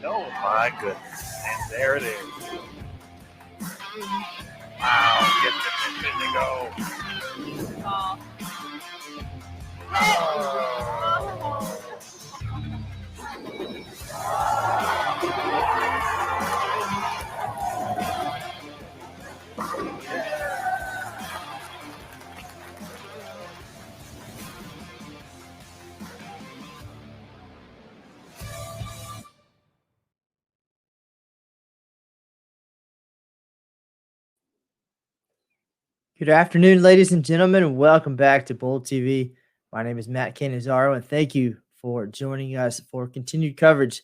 Oh my goodness. And there it is. Wow, get the pin to go. Good afternoon, ladies and gentlemen, and welcome back to Bold TV. My name is Matt Canizaro, and thank you for joining us for continued coverage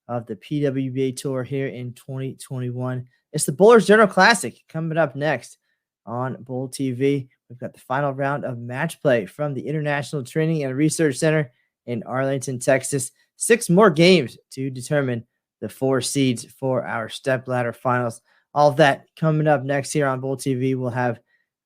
of the PWBA Tour here in 2021. It's the Bowlers Journal Classic coming up next on Bold TV. We've got the final round of match play from the International Training and Research Center in Arlington, Texas. 6 more games to determine the 4 seeds for our stepladder finals. All of that coming up next here on Bold TV. We'll have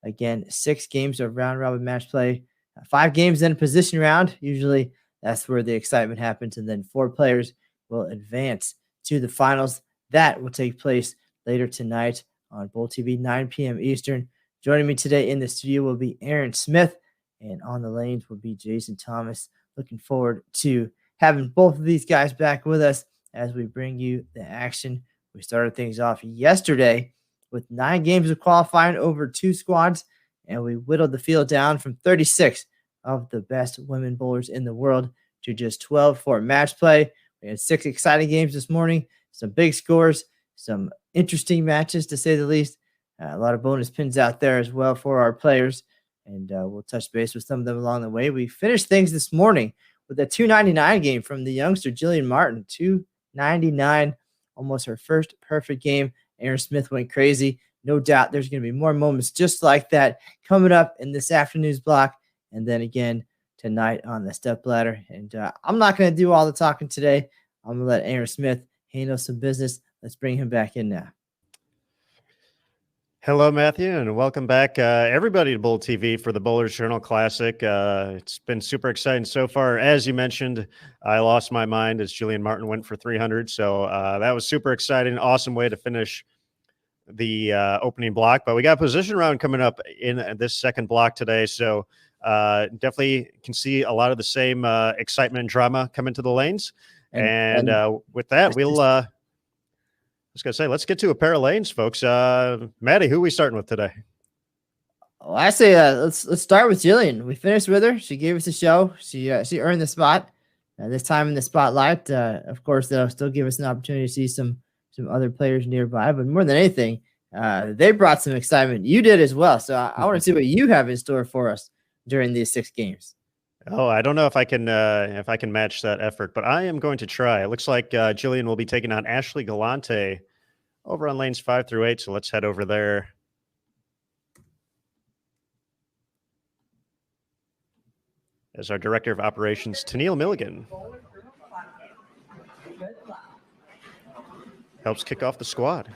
again 6 games of round robin match play, 5 games in a position round. Usually that's where the excitement happens. And then 4 players will advance to the finals. That will take place later tonight on Bold TV, 9 p.m. Eastern. Joining me today in the studio will be Aaron Smith, and on the lanes will be Jason Thomas. Looking forward to having both of these guys back with us as we bring you the action. We started things off yesterday with 9 games of qualifying over 2 squads, and we whittled the field down from 36 of the best women bowlers in the world to just 12 for match play. We had 6 exciting games this morning, some big scores, some interesting matches to say the least. A lot of bonus pins out there as well for our players, and we'll touch base with some of them along the way. We finished things this morning with a 299 game from the youngster Jillian Martin. 299, almost her first perfect game. Aaron Smith went crazy. No doubt there's going to be more moments just like that coming up in this afternoon's block, and then again tonight on the stepladder. And I'm not going to do all the talking today. I'm going to let Aaron Smith handle some business. Let's bring him back in now. Hello, Matthew, and welcome back, everybody, to Bold TV for the Bowlers Journal Classic. It's been super exciting so far. As you mentioned, I lost my mind as Jillian Martin went for 300, so that was super exciting. Awesome way to finish the opening block. But we got a position round coming up in this second block today, so definitely can see a lot of the same excitement and drama come into the lanes. And with that, we'll I was going to say, let's get to a pair of lanes, folks. Maddie, who are we starting with today? Well, I say let's start with Jillian. We finished with her. She gave us a show. She earned the spot. This time in the spotlight. Of course, they'll still give us an opportunity to see some other players nearby. But more than anything, they brought some excitement. You did as well. So I want to see what you have in store for us during these 6 games. Oh, I don't know if I can match that effort, but I am going to try. It looks like Jillian will be taking on Ashley Galante over on lanes 5 through 8. So let's head over there. As our director of operations, Tennille Milligan, helps kick off the squad.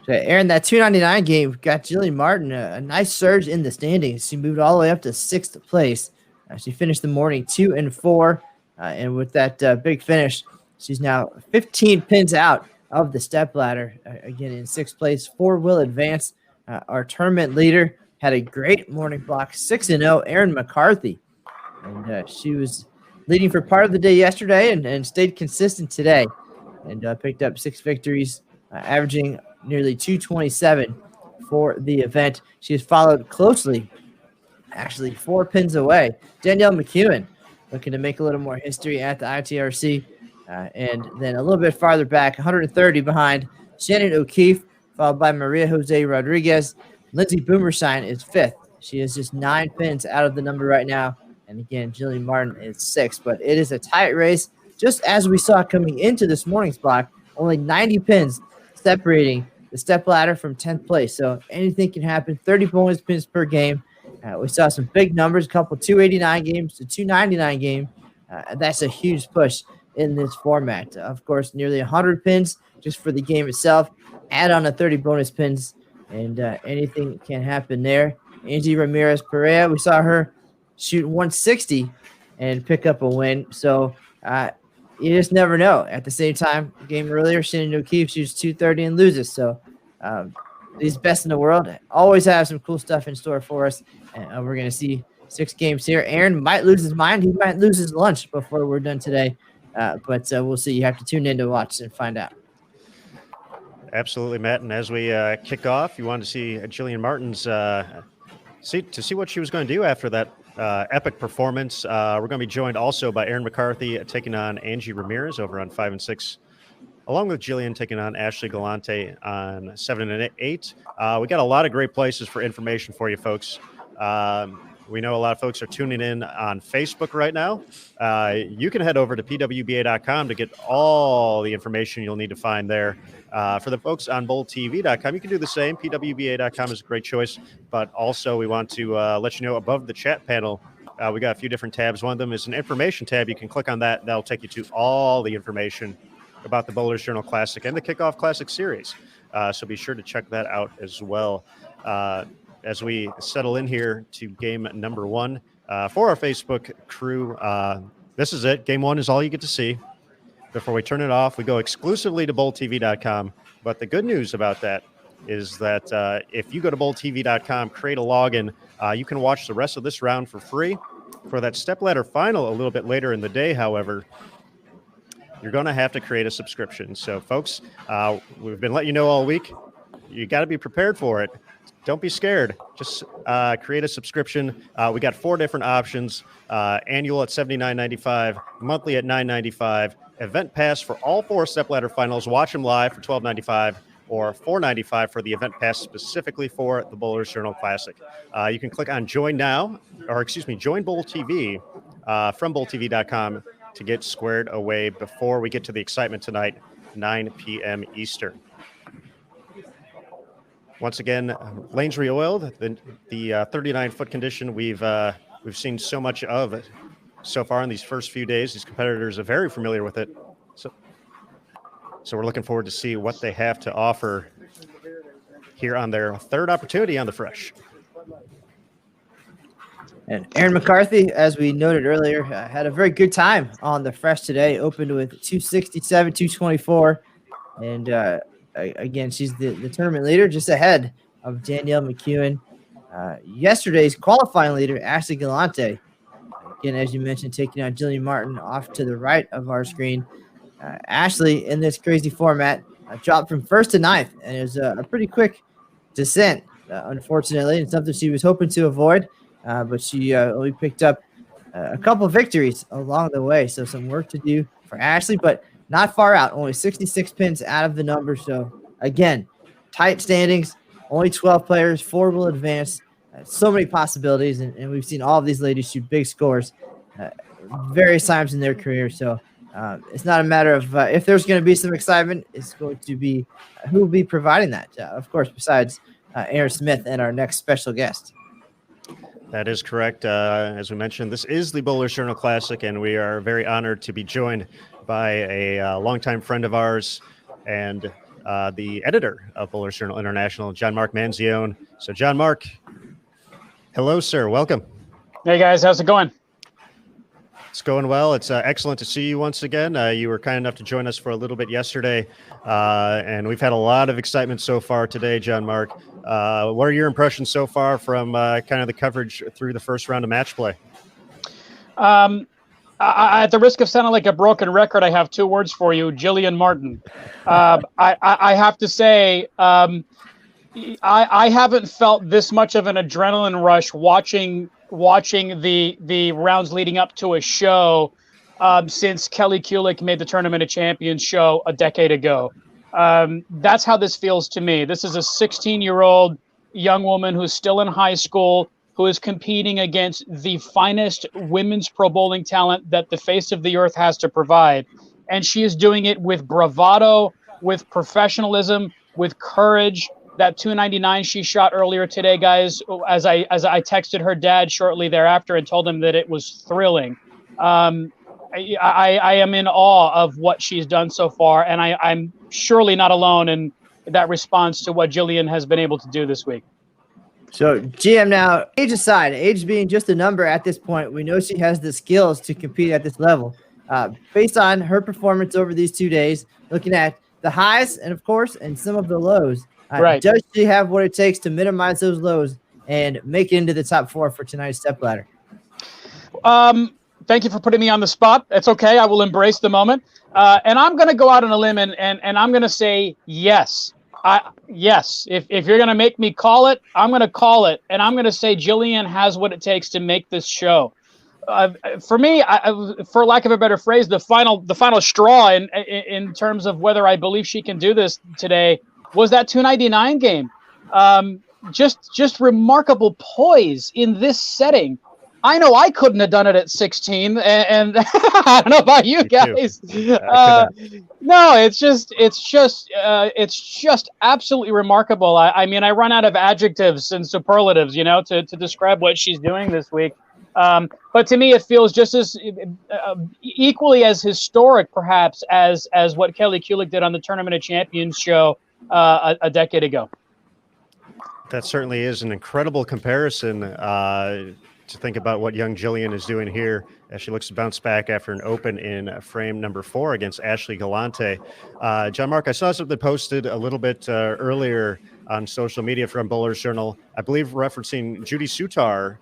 So Aaron, that 299 game got Jillian Martin a nice surge in the standings. She moved all the way up to 6th place. She finished the morning 2-4, and with that big finish, she's now 15 pins out of the stepladder. Again, in 6th place, 4 will advance. Our tournament leader had a great morning block, 6-0, Erin McCarthy. And she was leading for part of the day yesterday and stayed consistent today and picked up 6 victories, averaging nearly 227 for the event. She is followed closely, actually 4 pins away, Danielle McEwen, looking to make a little more history at the ITRC. And then a little bit farther back, 130 behind, Shannon O'Keefe, followed by Maria Jose Rodriguez. Lindsay Boomershine is 5th. She is just 9 pins out of the number right now. And again, Jillian Martin is 6th. But it is a tight race, just as we saw coming into this morning's block. Only 90 pins separating the stepladder from 10th place. So anything can happen. 30 bonus pins per game. We saw some big numbers, a couple 289 games to 299 game. That's a huge push in this format. Of course, nearly 100 pins just for the game itself. Add on a 30 bonus pins, and anything can happen there. Angie Ramirez Perea, we saw her shoot 160 and pick up a win. So you just never know. At the same time, the game earlier, Shannon O'Keefe shoots 230 and loses. So these best in the world always have some cool stuff in store for us. And we're going to see 6 games here. Aaron might lose his mind. He might lose his lunch before we're done today. But we'll see. You have to tune in to watch and find out. Absolutely, Matt. And as we kick off, you wanted to see Jillian Martin's see what she was going to do after that epic performance. We're going to be joined also by Aaron McCarthy taking on Angie Ramirez over on 5 and 6, along with Jillian taking on Ashley Galante on 7 and 8. We got a lot of great places for information for you folks. We know a lot of folks are tuning in on Facebook right now. You can head over to pwba.com to get all the information you'll need to find there. For the folks on bowltv.com, you can do the same. pwba.com is a great choice. But also we want to let you know above the chat panel, we got a few different tabs. One of them is an information tab. You can click on that. That'll take you to all the information about the Bowlers Journal Classic and the Kickoff Classic Series. So be sure to check that out as well. As we settle in here to game number 1 for our Facebook crew. This is it. Game 1 is all you get to see. Before we turn it off, we go exclusively to bowltv.com. But the good news about that is that if you go to bowltv.com, create a login, you can watch the rest of this round for free. For that stepladder final a little bit later in the day, however, you're going to have to create a subscription. So, folks, we've been letting you know all week. You got to be prepared for it. Don't be scared. Just create a subscription. We got 4 different options: annual at $79.95, monthly at $9.95, event pass for all 4 stepladder finals. Watch them live for $12.95, or $4.95 for the event pass specifically for the Bowlers Journal Classic. You can click on Join Now, or Join Bowl TV from bowltv.com to get squared away before we get to the excitement tonight, 9 p.m. Eastern. Once again, lanes re-oiled. The 39-foot condition we've seen so much of so far in these first few days. These competitors are very familiar with it. So we're looking forward to see what they have to offer here on their 3rd opportunity on the Fresh. And Aaron McCarthy, as we noted earlier, had a very good time on the Fresh today. Opened with 267, 224. And again, she's the tournament leader, just ahead of Danielle McEwen. Yesterday's qualifying leader, Ashley Galante, again, as you mentioned, taking on Jillian Martin off to the right of our screen. Ashley, in this crazy format, dropped from 1st to 9th, and it was a pretty quick descent, unfortunately, and something she was hoping to avoid, but she only picked up a couple of victories along the way, so some work to do for Ashley, but not far out, only 66 pins out of the number. So, again, tight standings, only 12 players, 4 will advance. So many possibilities, and we've seen all of these ladies shoot big scores various times in their career. So, it's not a matter of if there's going to be some excitement, it's going to be who will be providing that, of course, besides Aaron Smith and our next special guest. That is correct. As we mentioned, this is the Bowlers Journal Classic, and we are very honored to be joined by a longtime friend of ours and the editor of Bowlers Journal International, John Mark Manzione. So, John Mark, hello, sir. Welcome. Hey, guys. How's it going? It's going well. It's excellent to see you once again. You were kind enough to join us for a little bit yesterday, and we've had a lot of excitement so far today, John Mark. What are your impressions so far from kind of the coverage through the first round of match play? At the risk of sounding like a broken record, I have 2 words for you: Jillian Martin. I have to say, I haven't felt this much of an adrenaline rush watching the rounds leading up to a show since Kelly Kulick made the Tournament of Champions show a decade ago. That's how this feels to me. This is a 16-year-old young woman who's still in high school, who is competing against the finest women's pro bowling talent that the face of the earth has to provide. And she is doing it with bravado, with professionalism, with courage. That 299 she shot earlier today, guys, as I texted her dad shortly thereafter and told him that it was thrilling. I am in awe of what she's done so far, and I'm surely not alone in that response to what Jillian has been able to do this week. So, GM, now, age aside, age being just a number at this point, we know she has the skills to compete at this level. Based on her performance over these 2 days, looking at the highs and, of course, and some of the lows, Right. does she have what it takes to minimize those lows and make it into the top 4 for tonight's stepladder? Thank you for putting me on the spot. It's okay. I will embrace the moment. And I'm going to go out on a limb and I'm going to say yes. Yes. If you're going to make me call it, I'm going to call it. And I'm going to say Jillian has what it takes to make this show. For me, for lack of a better phrase, the final straw in terms of whether I believe she can do this today was that 299 game. Just remarkable poise in this setting. I know I couldn't have done it at 16, and I don't know about you guys. No, it's just absolutely remarkable. I mean, I run out of adjectives and superlatives, to describe what she's doing this week. But to me, it feels just as equally as historic, perhaps, as what Kelly Kulick did on the Tournament of Champions show a decade ago. That certainly is an incredible comparison to think about what young Jillian is doing here as she looks to bounce back after an open in frame number 4 against Ashley Galante. John Mark, I saw something posted a little bit earlier on social media from Bowlers Journal, I believe referencing Judy Sutar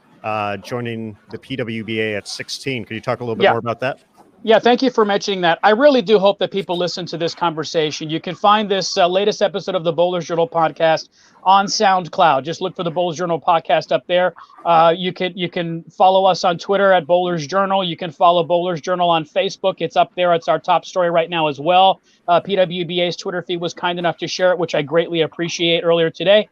joining the PWBA at 16. Could you talk a little bit more about that? Yeah, thank you for mentioning that. I really do hope that people listen to this conversation. You can find this latest episode of the Bowlers Journal podcast on SoundCloud. Just look for the Bowlers Journal podcast up there. You can follow us on Twitter at Bowlers Journal. You can follow Bowlers Journal on Facebook. It's up there. It's our top story right now as well. PWBA's Twitter feed was kind enough to share it, which I greatly appreciate earlier today.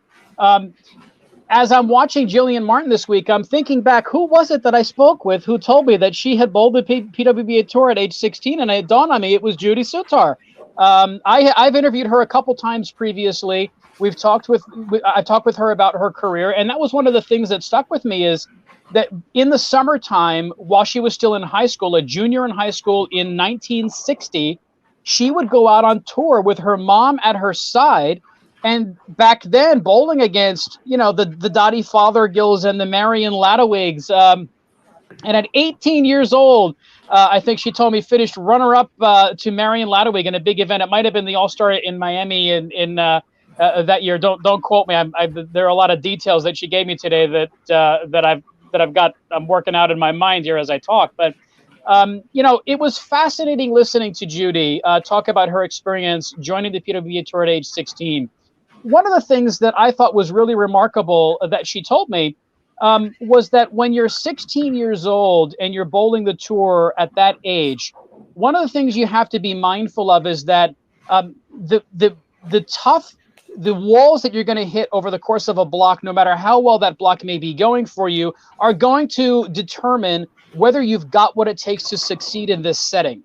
As I'm watching Jillian Martin this week, I'm thinking back, who was it that I spoke with who told me that she had bowled the PWBA Tour at age 16? And it dawned on me it was Judy Sutar. I've interviewed her a couple times previously. I talked with her about her career, and that was one of the things that stuck with me is that in the summertime, while she was still in high school, a junior in high school in 1960, she would go out on tour with her mom at her side. And back then, bowling against, the Dottie Fothergills and the Marion Ladawigs. And at 18 years old, I think she told me finished runner-up to Marion Ladawig in a big event. It might have been the All-Star in Miami in that year. Don't quote me. There are a lot of details that she gave me today that I'm working out in my mind here as I talk. But it was fascinating listening to Judy talk about her experience joining the PWBA Tour at age 16. One of the things that I thought was really remarkable that she told me was that when you're 16 years old and you're bowling the tour at that age, one of the things you have to be mindful of is that the walls that you're going to hit over the course of a block, no matter how well that block may be going for you, are going to determine whether you've got what it takes to succeed in this setting.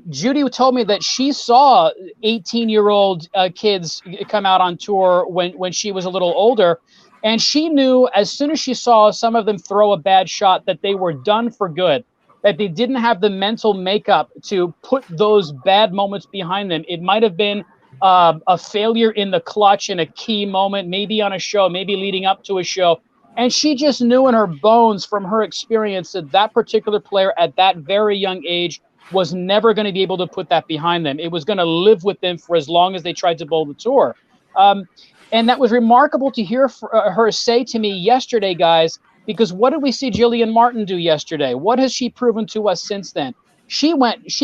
Judy told me that she saw 18-year-old kids come out on tour when she was a little older, and she knew as soon as she saw some of them throw a bad shot that they were done for good, that they didn't have the mental makeup to put those bad moments behind them. It might have been a failure in the clutch in a key moment, maybe on a show, maybe leading up to a show. And she just knew in her bones from her experience that that particular player at that very young age was never going to be able to put that behind them. It was going to live with them for as long as they tried to bowl the tour. And that was remarkable to hear her say to me yesterday, guys, because what did we see Jillian Martin do yesterday? What has she proven to us since then? She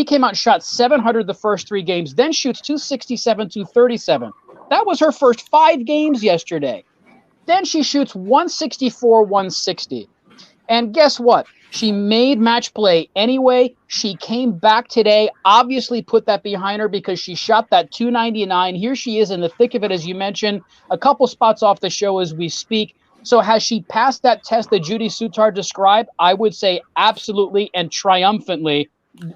came out and shot 700 the first 3 games, then shoots 267, 237. That was her first 5 games yesterday. Then she shoots 164, 160. And guess what? She made match play anyway. She came back today, obviously put that behind her because she shot that 299. Here she is in the thick of it, as you mentioned, a couple spots off the show as we speak. So has she passed that test that Judy Sutar described? I would say absolutely and triumphantly,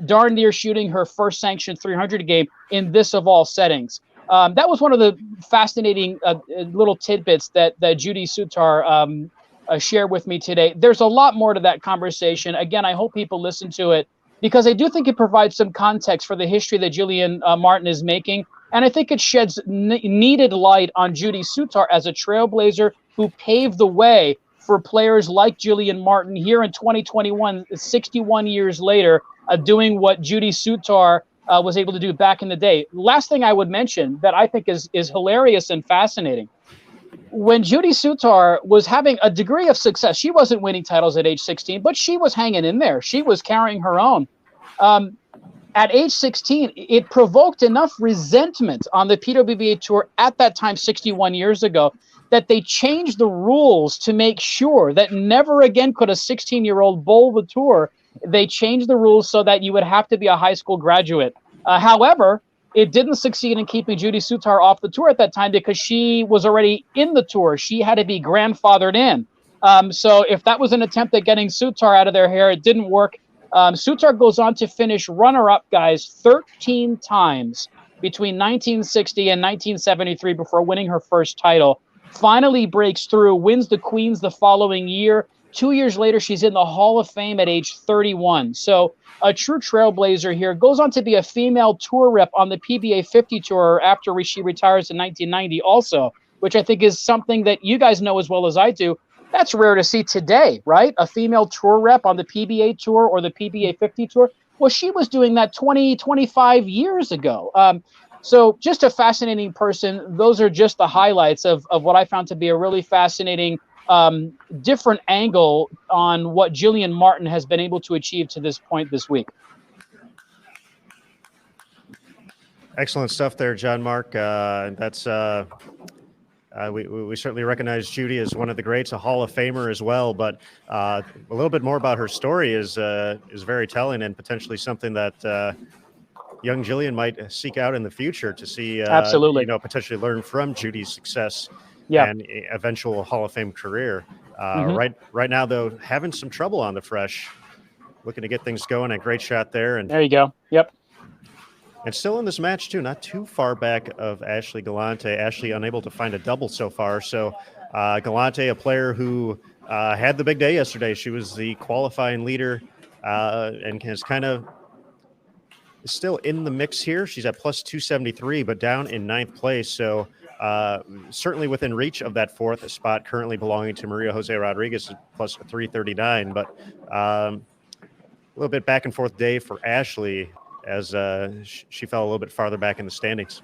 darn near shooting her first sanctioned 300 game in this of all settings. That was one of the fascinating little tidbits that Judy Sutar shared with me today. There's a lot more to that conversation. Again, I hope people listen to it because I do think it provides some context for the history that Jillian Martin is making. And I think it sheds needed light on Judy Sutar as a trailblazer who paved the way for players like Jillian Martin here in 2021, 61 years later, doing what Judy Sutar was able to do back in the day. Last thing I would mention that I think is hilarious and fascinating. When Judy Sutar was having a degree of success, she wasn't winning titles at age 16, but she was hanging in there. She was carrying her own. At age 16, it provoked enough resentment on the PWBA tour at that time, 61 years ago, that they changed the rules to make sure that never again could a 16-year-old bowl the tour. They changed the rules so that you would have to be a high school graduate. However, it didn't succeed in keeping Judy Sutar off the tour at that time because she was already in the tour. She had to be grandfathered in. So if that was an attempt at getting Sutar out of their hair, it didn't work. Sutar goes on to finish runner-up, guys, 13 times between 1960 and 1973 before winning her first title. Finally breaks through, wins the Queens the following year. 2 years later, she's in the Hall of Fame at age 31. So a true trailblazer here. Goes on to be a female tour rep on the PBA 50 tour after she retires in 1990 also, which I think is something that you guys know as well as I do. That's rare to see today, right? A female tour rep on the PBA tour or the PBA 50 tour. Well, she was doing that 25 years ago. So just a fascinating person. Those are just the highlights of what I found to be a really fascinating different angle on what Jillian Martin has been able to achieve to this point this week. Excellent stuff there, John Mark. That's we certainly recognize Judy as one of the greats, a Hall of Famer as well. But a little bit more about her story is very telling and potentially something that young Jillian might seek out in the future to see. Absolutely, potentially learn from Judy's success. Yeah. And eventual Hall of Fame career. Right now, though, having some trouble on the fresh, looking to get things going. A great shot there. And there you go. Yep. And still in this match, too, not too far back of Ashley Galante. Ashley unable to find a double so far. So Galante, a player who had the big day yesterday. She was the qualifying leader and has kind of still in the mix here. She's at plus 273, but down in ninth place. So certainly within reach of that fourth spot, currently belonging to Maria Jose Rodriguez, plus 339. But a little bit back and forth day for Ashley as she fell a little bit farther back in the standings.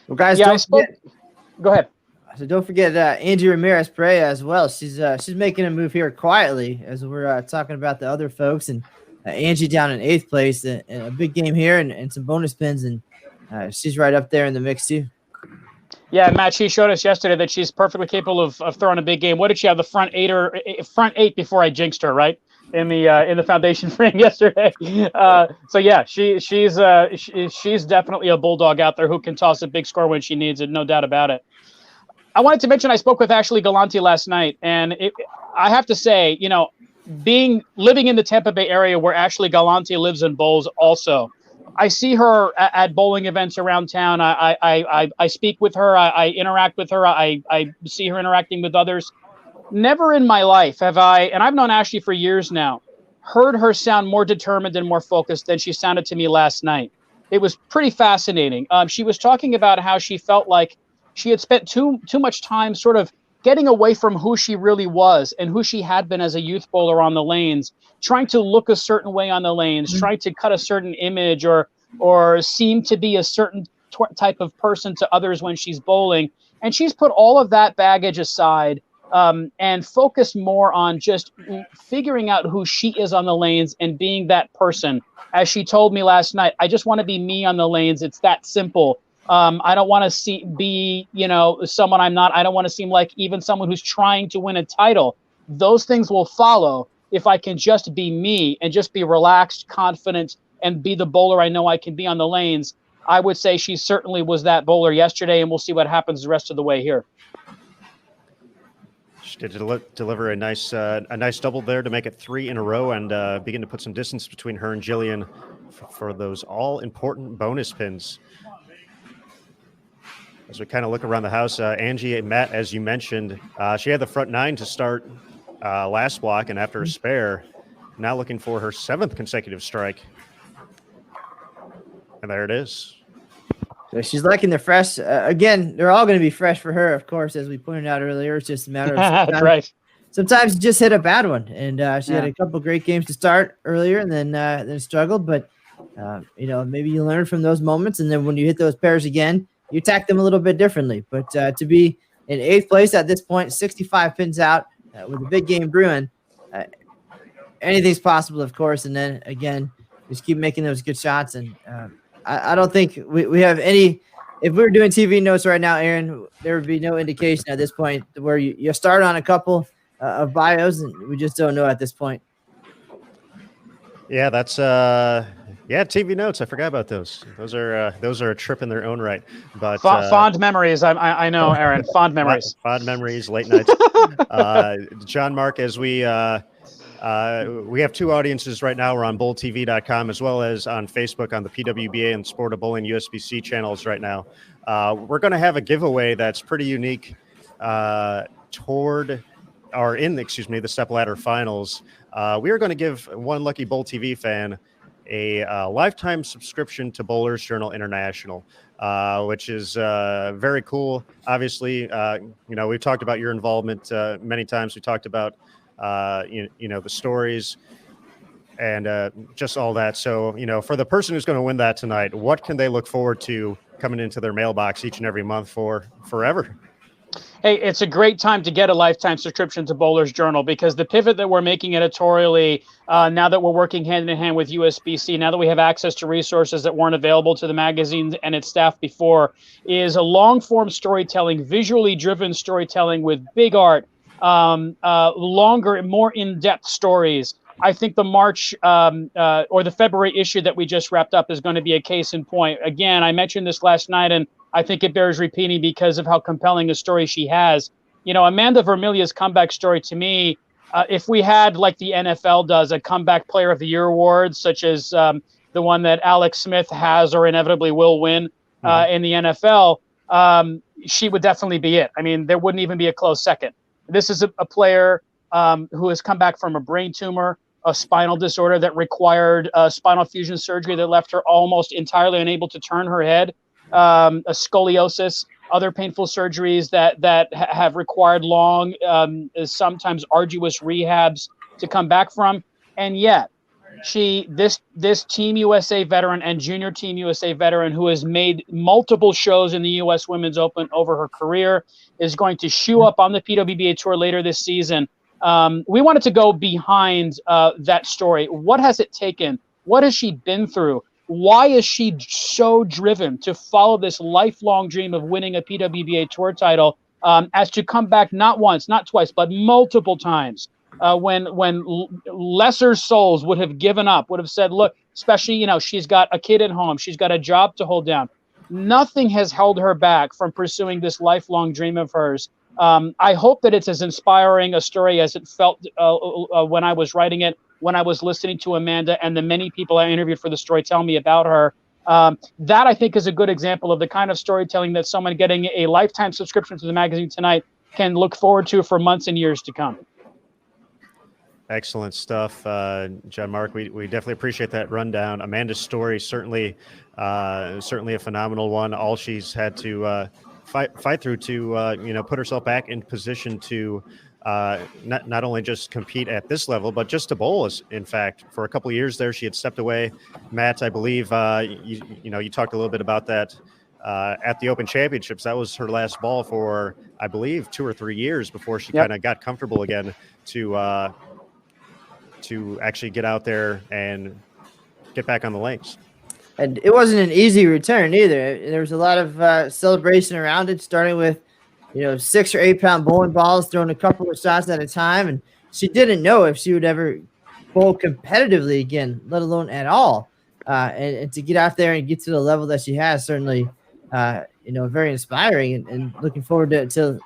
Well, guys, go ahead. So don't forget Angie Ramirez Perea as well. She's making a move here quietly as we're talking about the other folks, and Angie down in eighth place, and a big game here and some bonus pins, and she's right up there in the mix too. Yeah, Matt, she showed us yesterday that she's perfectly capable of throwing a big game. What did she have? The front eight before I jinxed her, right? In the foundation frame yesterday. So yeah, she's definitely a bulldog out there who can toss a big score when she needs it, no doubt about it. I wanted to mention I spoke with Ashley Galante last night, and I have to say, living in the Tampa Bay area where Ashley Galante lives and bowls also, I see her at bowling events around town. I speak with her. I interact with her. I see her interacting with others. Never in my life have I, and I've known Ashley for years now, heard her sound more determined and more focused than she sounded to me last night. It was pretty fascinating. She was talking about how she felt like she had spent too much time sort of getting away from who she really was and who she had been as a youth bowler on the lanes, trying to look a certain way on the lanes, trying to cut a certain image or seem to be a certain type of person to others when she's bowling. And she's put all of that baggage aside and focused more on just figuring out who she is on the lanes and being that person. As she told me last night, I just want to be me on the lanes. It's that simple. I don't want to be someone I'm not. I don't want to seem like even someone who's trying to win a title. Those things will follow if I can just be me and just be relaxed, confident, and be the bowler I know I can be on the lanes. I would say she certainly was that bowler yesterday, and we'll see what happens the rest of the way here. She did deliver a nice double there to make it 3 in a row and begin to put some distance between her and Jillian for those all-important bonus pins. As we kind of look around the house, Angie, Matt, as you mentioned, she had the front 9 to start last block, and after a spare, now looking for her 7th consecutive strike. And there it is. So she's liking the fresh. Again, they're all going to be fresh for her, of course, as we pointed out earlier. It's just a matter of That's right. sometimes you just hit a bad one. And she had a couple great games to start earlier, and then struggled. But maybe you learn from those moments, and then when you hit those pairs again, you attack them a little bit differently. But to be in 8th place at this point, 65 pins out with a big game brewing, anything's possible, of course. And then again, just keep making those good shots. And I don't think we have any. If we were doing TV notes right now, Aaron, there would be no indication at this point where you start on a couple of bios, and we just don't know at this point. Yeah, that's TV notes. I forgot about those. Those are a trip in their own right. But fond memories. I know, Aaron. Fond memories. Fond memories. Late nights. John Mark, as we have 2 audiences right now. We're on bowltv.com as well as on Facebook on the PWBA and Sport of Bowling USBC channels right now. We're going to have a giveaway that's pretty unique the stepladder finals. We are going to give one lucky Bowl TV fan a lifetime subscription to Bowlers Journal International, which is very cool. Obviously, we've talked about your involvement many times. We talked about the stories and just all that. So, for the person who's going to win that tonight, what can they look forward to coming into their mailbox each and every month for forever? Hey, it's a great time to get a lifetime subscription to Bowlers Journal, because the pivot that we're making editorially, now that we're working hand in hand with USBC, now that we have access to resources that weren't available to the magazine and its staff before, is a long-form storytelling, visually driven storytelling with big art, longer, more in-depth stories. I think the March or the February issue that we just wrapped up is going to be a case in point. Again, I mentioned this last night, and I think it bears repeating because of how compelling a story she has. Amanda Vermilia's comeback story, to me, if we had, like the NFL does, a comeback player of the year award, such as the one that Alex Smith has or inevitably will win in the NFL, she would definitely be it. I mean, there wouldn't even be a close second. This is a player who has come back from a brain tumor, a spinal disorder that required spinal fusion surgery that left her almost entirely unable to turn her head, a scoliosis, other painful surgeries that have required long, sometimes arduous rehabs to come back from. And yet this Team USA veteran and junior Team USA veteran who has made multiple shows in the US Women's Open over her career is going to shoe up on the PWBA Tour later this season. We wanted to go behind that story. What has it taken? What has she been through? Why is she so driven to follow this lifelong dream of winning a PWBA Tour title, as to come back not once, not twice, but multiple times, when lesser souls would have given up, would have said, look, especially, she's got a kid at home, she's got a job to hold down. Nothing has held her back from pursuing this lifelong dream of hers. I hope that it's as inspiring a story as it felt when I was writing it, when I was listening to Amanda and the many people I interviewed for the story tell me about her. That, I think, is a good example of the kind of storytelling that someone getting a lifetime subscription to the magazine tonight can look forward to for months and years to come. Excellent stuff, John Mark. We definitely appreciate that rundown. Amanda's story certainly a phenomenal one. All she's had to fight through to put herself back in position to not only just compete at this level, but just to bowl. In fact, for a couple of years there, she had stepped away. Matt, I believe you talked a little bit about that at the Open Championships. That was her last ball for, I believe, 2 or 3 years before she kind of got comfortable again to actually get out there and get back on the links. And it wasn't an easy return either. There was a lot of celebration around it, starting with 6 or 8 pound bowling balls, throwing a couple of shots at a time. And she didn't know if she would ever bowl competitively again, let alone at all. And to get out there and get to the level that she has, certainly, very inspiring, and looking forward to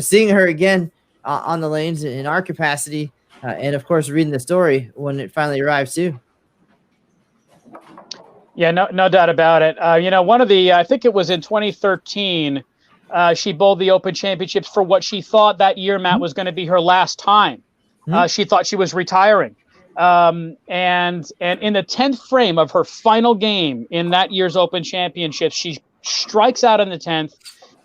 seeing her again on the lanes in our capacity. And of course, reading the story when it finally arrives too. Yeah, no doubt about it. One of the, I think it was in 2013, she bowled the Open Championships for what she thought that year, Matt, was going to be her last time. She thought she was retiring. And in the 10th frame of her final game in that year's Open Championships, she strikes out in the 10th.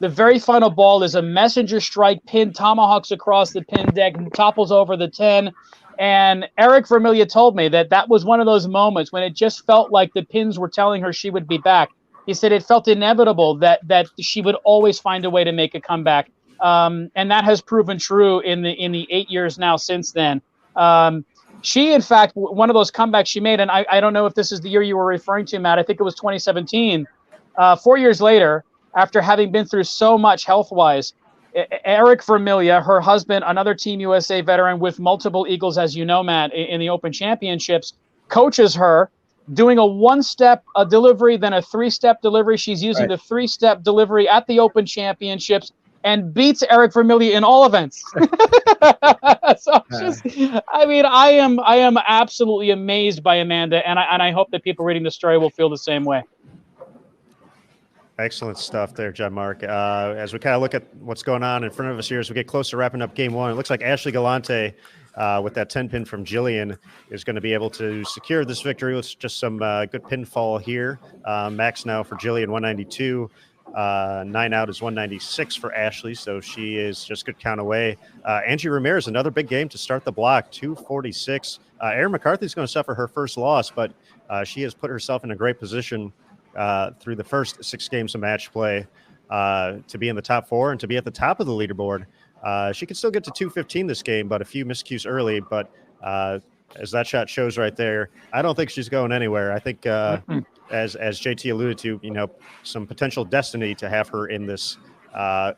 The very final ball is a messenger strike, pin tomahawks across the pin deck, and topples over the 10. And Eric Vermillion told me that was one of those moments when it just felt like the pins were telling her she would be back. He said it felt inevitable that she would always find a way to make a comeback. And that has proven true in the 8 years now since then. She, in fact, one of those comebacks she made, and I don't know if this is the year you were referring to, Matt. I think it was 2017. 4 years later, after having been through so much health-wise, Eric Vermillion, her husband, another Team USA veteran with multiple Eagles, as you know, Matt, in the Open Championships, coaches her, doing a one-step delivery, then a three-step delivery. She's using the three-step delivery at the Open Championships and beats Eric Vermillion in all events. So I am absolutely amazed by Amanda, and I hope that people reading the story will feel the same way. Excellent stuff there, John Mark. As we kind of look at what's going on in front of us here, as we get close to wrapping up game one, it looks like Ashley Galante, with that 10 pin from Jillian, is going to be able to secure this victory with just some good pinfall here. Max now for Jillian, 192. 9 out is 196 for Ashley, so she is just good count away. Angie Ramirez, another big game to start the block, 246. Erin McCarthy is going to suffer her first loss, but she has put herself in a great position through the first 6 games of match play to be in the top 4 and to be at the top of the leaderboard. She can still get to 215 this game, but a few miscues early. But as that shot shows right there, I don't think she's going anywhere. I think, as JT alluded to, some potential destiny to have her in this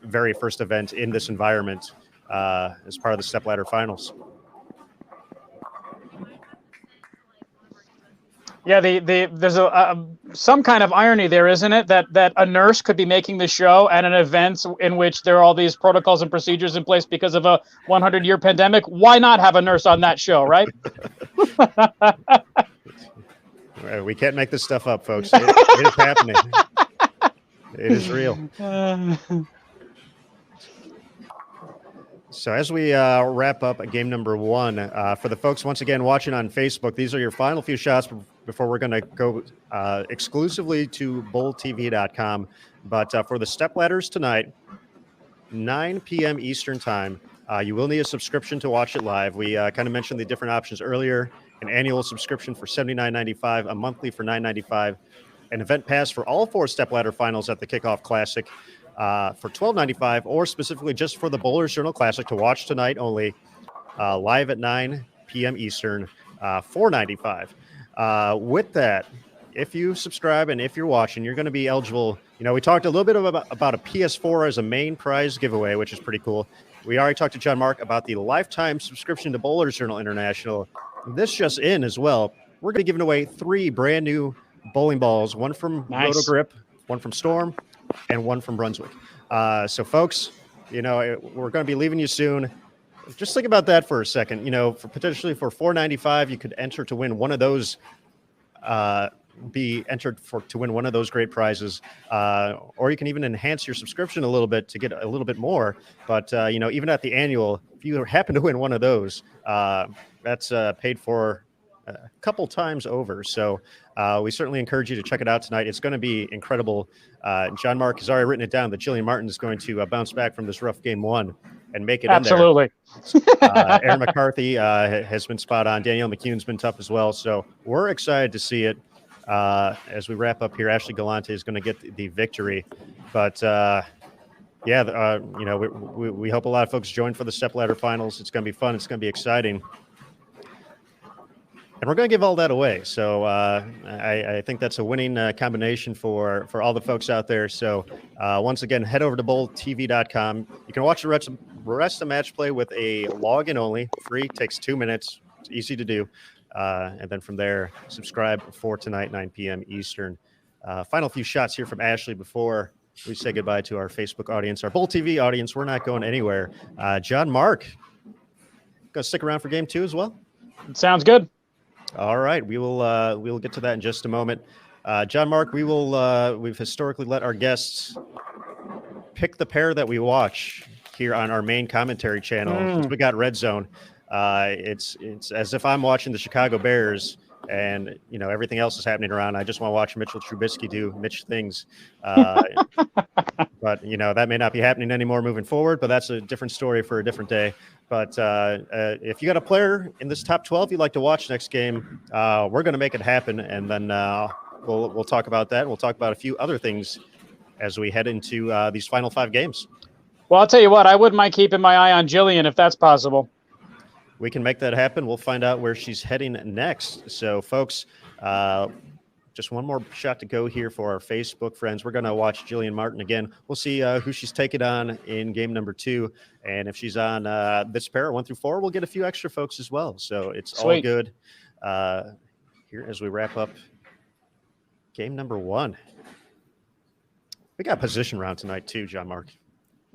very first event in this environment as part of the stepladder finals. Yeah, there's some kind of irony there, isn't it? That a nurse could be making the show at an event in which there are all these protocols and procedures in place because of a 100-year pandemic. Why not have a nurse on that show, right? We can't make this stuff up, folks. It is happening. It is real. So as we wrap up game number 1, for the folks once again watching on Facebook, these are your final few shots before we're going to go exclusively to bowltv.com. But for the stepladders tonight, 9 p.m. Eastern time, you will need a subscription to watch it live. We kind of mentioned the different options earlier: an annual subscription for $79.95, a monthly for $9.95, an event pass for all 4 stepladder finals at the Kickoff Classic for $12.95, or specifically just for the Bowlers Journal Classic to watch tonight only, live at 9 p.m. Eastern, $4.95. With that, if you subscribe and if you're watching, you're going to be eligible. We talked a little bit about a PS4 as a main prize giveaway, which is pretty cool. We already talked to John Mark about the lifetime subscription to Bowlers Journal International. This just in as well. We're going to be giving away 3 brand new bowling balls, one from Roto Grip, one from Storm, and one from Brunswick. So folks, we're going to be leaving you soon. Just think about that for a second. For potentially for $4.95, you could enter to win one of those, be entered to win one of those great prizes, or you can even enhance your subscription a little bit to get a little bit more. But even at the annual, if you happen to win one of those, that's paid for a couple times over. So we certainly encourage you to check it out tonight. It's going to be incredible. John Mark has already written it down that Jillian Martin is going to bounce back from this rough game 1 and make it absolutely in there. Erin McCarthy has been spot on. Danielle McCune's been tough as well. So we're excited to see it. As we wrap up here, Ashley Galante is going to get the victory. But we hope a lot of folks join for the stepladder finals. It's going to be fun. It's going to be exciting. And we're going to give all that away. So I think that's a winning combination for all the folks out there. So once again, head over to bowltv.com. You can watch the rest of match play with a login only. Free, takes 2 minutes. It's easy to do. And then from there, subscribe for tonight, 9 p.m. Eastern. Final few shots here from Ashley before we say goodbye to our Facebook audience, our Bowl TV audience. We're not going anywhere. John Mark, going to stick around for game 2 as well? Sounds good. All right, we will get to that in just a moment. John Mark, we've historically let our guests pick the pair that we watch here on our main commentary channel. Since we got Red Zone, it's as if I'm watching the Chicago Bears and everything else is happening around. I just want to watch Mitchell Trubisky do Mitch things. But, that may not be happening anymore moving forward, but that's a different story for a different day. But if you got a player in this top 12 you'd like to watch next game, we're going to make it happen. And then we'll talk about that. We'll talk about a few other things as we head into these final 5 games. Well, I'll tell you what, I wouldn't mind keeping my eye on Jillian if that's possible. We can make that happen. We'll find out where she's heading next. So, folks, just one more shot to go here for our Facebook friends. We're going to watch Jillian Martin again. We'll see who she's taking on in game number 2. And if she's on this pair, 1 through 4, we'll get a few extra folks as well. So it's Sweet. all good here as we wrap up game number 1. We got position round tonight too, John Mark.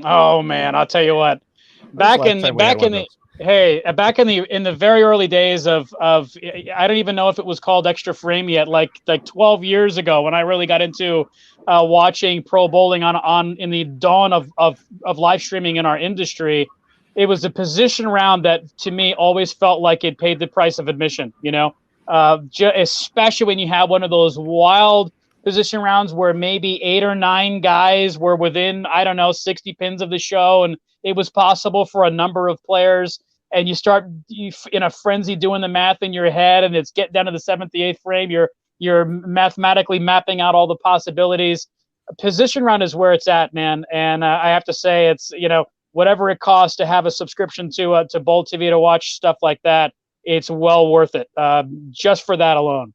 Oh man, I'll tell you what. Back in the very early days of I don't even know if it was called Extra Frame yet, like 12 years ago when I really got into watching pro bowling on in the dawn of live streaming in our industry. It was a position round that to me always felt like it paid the price of admission, especially when you have one of those wild position rounds where maybe 8 or 9 guys were within, 60 pins of the show, and it was possible for a number of players, and you start in a frenzy doing the math in your head, and it's get down to the 7th, the 8th frame, you're mathematically mapping out all the possibilities. A position round is where it's at, man, and I have to say it's, whatever it costs to have a subscription to Bowl TV to watch stuff like that, it's well worth it, just for that alone.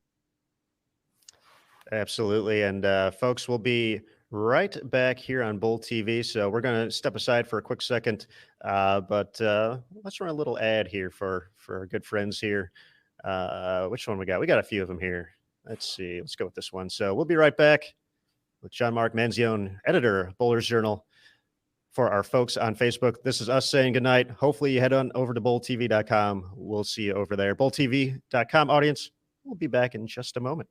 Absolutely. And folks, we'll be right back here on Bowl TV. So we're going to step aside for a quick second, but let's run a little ad here for our good friends here. Which one we got? We got a few of them here. Let's see. Let's go with this one. So we'll be right back with John Mark Manzione, editor of Bowlers Journal. For our folks on Facebook, this is us saying goodnight. Hopefully you head on over to bowltv.com. We'll see you over there. Bowltv.com audience. We'll be back in just a moment.